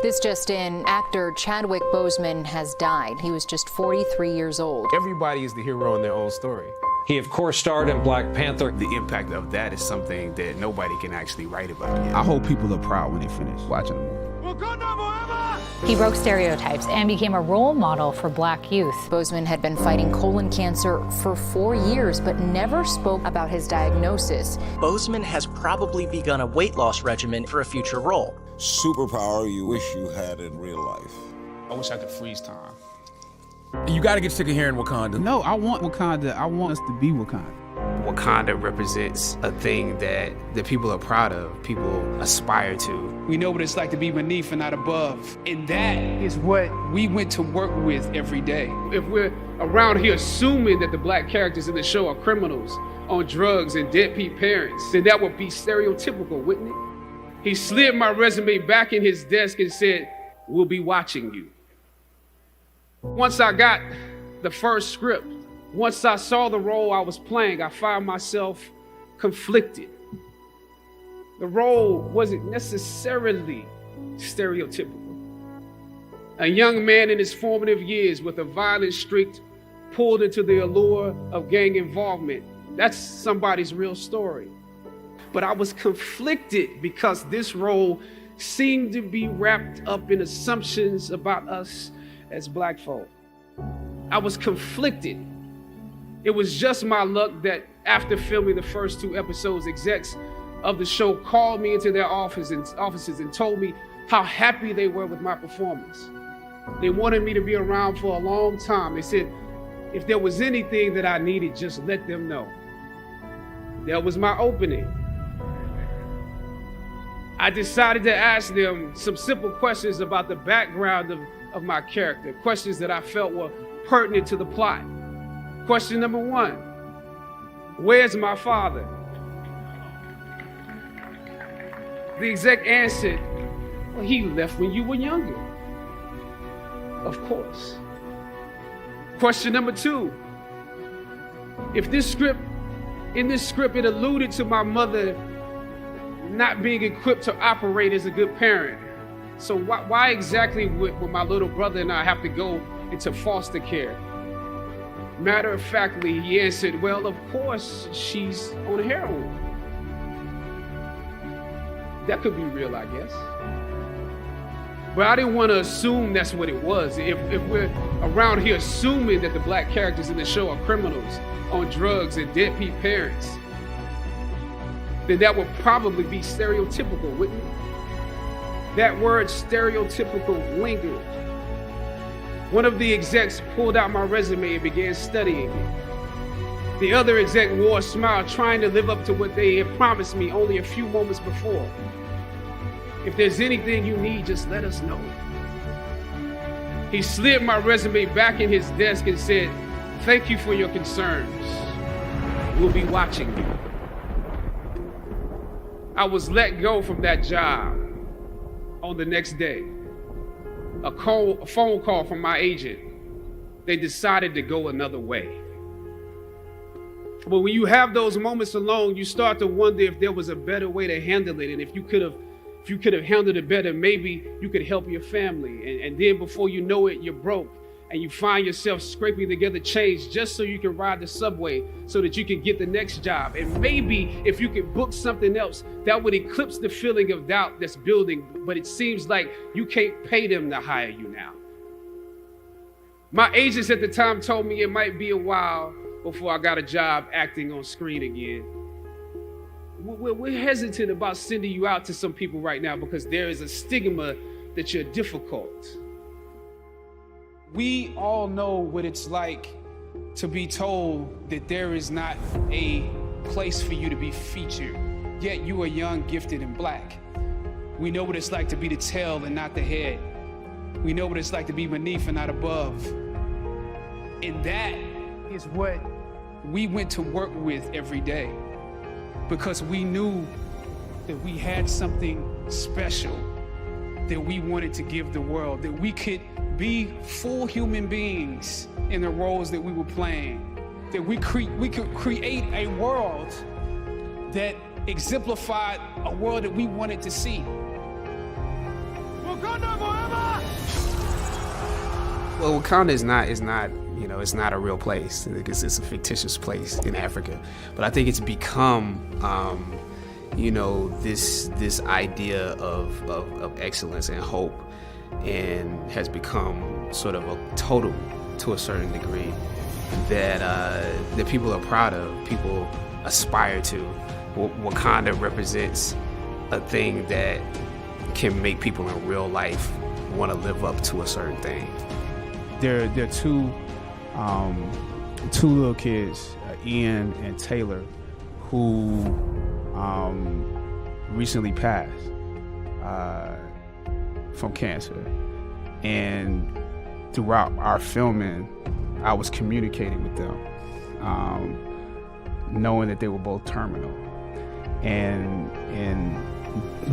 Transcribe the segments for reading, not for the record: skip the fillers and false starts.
This just in, actor Chadwick Boseman has died. He was just 43 years old. Everybody is the hero in their own story. He, of course, starred in Black Panther. The impact of that is something that nobody can actually write about yet. I hope people are proud when they finish watching the movie. He broke stereotypes and became a role model for Black youth. Boseman had been fighting colon cancer for 4 years, but never spoke about his diagnosis. Boseman has probably begun a weight loss regimen for a future role. Superpower you wish you had in real life. I wish I could freeze time. You gotta get sick of hearing Wakanda. No, I want Wakanda. I want us to be Wakanda. Wakanda represents a thing that the people are proud of, people aspire to. We know what it's like to be beneath and not above. And that is what we went to work with every day. If we're around here assuming that the Black characters in the show are criminals on drugs and deadbeat parents, then that would be stereotypical, wouldn't it? He slid my resume back in his desk and said, "We'll be watching you." Once I got the first script, once I saw the role I was playing, I found myself conflicted. The role wasn't necessarily stereotypical. A young man in his formative years with a violent streak pulled into the allure of gang involvement. That's somebody's real story. But I was conflicted because this role seemed to be wrapped up in assumptions about us as Black folk. I was conflicted. It was just my luck that after filming the first 2 episodes, execs of the show called me into their offices and told me how happy they were with my performance. They wanted me to be around for a long time. They said, if there was anything that I needed, just let them know. That was my opening. I decided to ask them some simple questions about the background of my character, questions that I felt were pertinent to the plot. Question number 1, where's my father? The exec answered, well, he left when you were younger. Of course. Question number 2, in this script it alluded to my mother not being equipped to operate as a good parent. So why exactly would my little brother and I have to go into foster care? Matter of factly, he answered, well, of course, she's on heroin. That could be real, I guess. But I didn't want to assume that's what it was. If we're around here assuming that the Black characters in the show are criminals on drugs and deadbeat parents, then that would probably be stereotypical, wouldn't it? That word stereotypical lingered. One of the execs pulled out my resume and began studying it. The other exec wore a smile, trying to live up to what they had promised me only a few moments before. If there's anything you need, just let us know. He slid my resume back in his desk and said, thank you for your concerns. We'll be watching you. I was let go from that job on the next day. A phone call from my agent. They decided to go another way. But when you have those moments alone, you start to wonder if there was a better way to handle it. And if you could have handled it better, maybe you could help your family. And then before you know it, you're broke. And you find yourself scraping together change just so you can ride the subway so that you can get the next job. And maybe if you could book something else, that would eclipse the feeling of doubt that's building. But it seems like you can't pay them to hire you now. My agents at the time told me it might be a while before I got a job acting on screen again. We're hesitant about sending you out to some people right now because there is a stigma that you're difficult. We all know what it's like to be told that there is not a place for you to be featured, yet you are young, gifted, and Black. We know what it's like to be the tail and not the head. We know what it's like to be beneath and not above. And that is what we went to work with every day because we knew that we had something special that we wanted to give the world, that we could be full human beings in the roles that we were playing, that we could create a world that exemplified a world that we wanted to see. Well, Wakanda is not, it's not a real place. It's a fictitious place in Africa. But I think it's become, this idea of excellence and hope, and has become sort of a totem to a certain degree that people are proud of, people aspire to. Wakanda represents a thing that can make people in real life want to live up to a certain thing. There are two little kids, Ian and Taylor, who recently passed from cancer. And throughout our filming, I was communicating with them, knowing that they were both terminal. And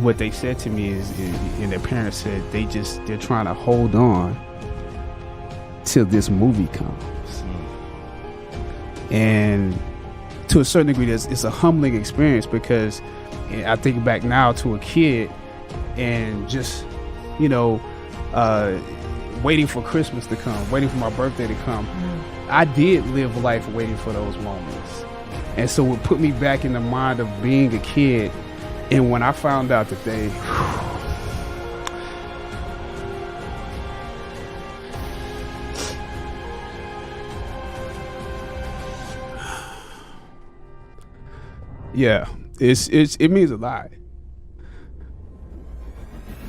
what they said to me is, and their parents said, they're trying to hold on till this movie comes. And to a certain degree, it's a humbling experience, because I think back now to a kid and just, waiting for Christmas to come, waiting for my birthday to come. I did live life waiting for those moments. And so it put me back in the mind of being a kid. And when I found out that they... Yeah, it means a lot.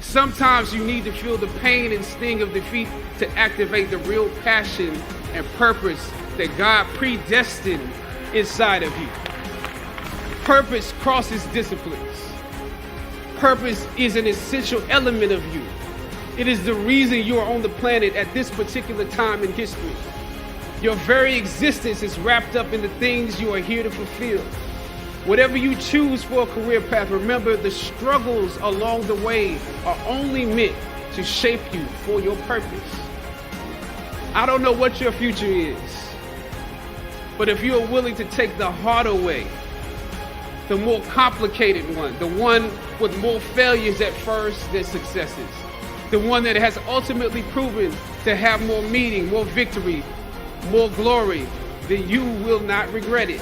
Sometimes you need to feel the pain and sting of defeat to activate the real passion and purpose that God predestined inside of you. Purpose crosses disciplines. Purpose is an essential element of you. It is the reason you are on the planet at this particular time in history. Your very existence is wrapped up in the things you are here to fulfill. Whatever you choose for a career path, remember the struggles along the way are only meant to shape you for your purpose. I don't know what your future is, but if you are willing to take the harder way, the more complicated one, the one with more failures at first than successes, the one that has ultimately proven to have more meaning, more victory, more glory, then you will not regret it.